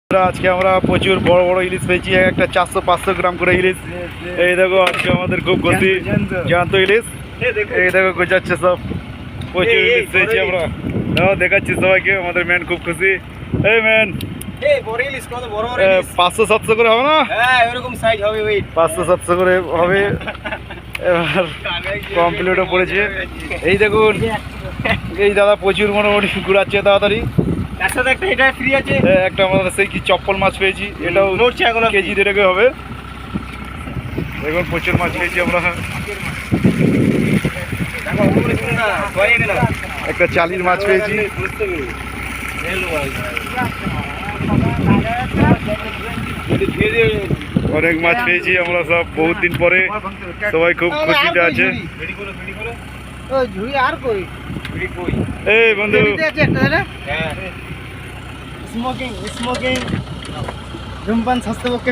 আজকে আমরা প্রচুর বড় বড় ইলিশ পেয়েছি, একটা 400-500 গ্রাম করে ইলিশ। এই দেখো আজকে আমাদের খুব খুশি, জ্যান্ত ইলিশ। এই দেখো গোছাচ্ছে সব, প্রচুর ইলিশ পেয়েছি আমরা। দেখো দেখাচ্ছি সবাইকে, আমাদের ম্যান খুব খুশি। এই ম্যান 500-700 করে হবে না? 500-700 করে হবে। এবার কমপ্লিটও পড়েছে। এই দেখুন, এই দাদা প্রচুর মোটামুটি ঘুরাচ্ছে তাড়াতাড়ি। একটা আমাদের সেই কি চপ্পল মাছ পেয়েছি, এটাও কেজি 1.5 হবে। দেখুন প্রচুর মাছ পেয়েছি আমরা। একটা চালির মাছ পেয়েছি। অনেক মাছ পেয়েছি আমরা সব, বহুত দিন পরে সবাই খুব খুশিতে আছে। এই বন্ধু স্মোকিং ধূমপান স্বাস্থ্যপক্ষে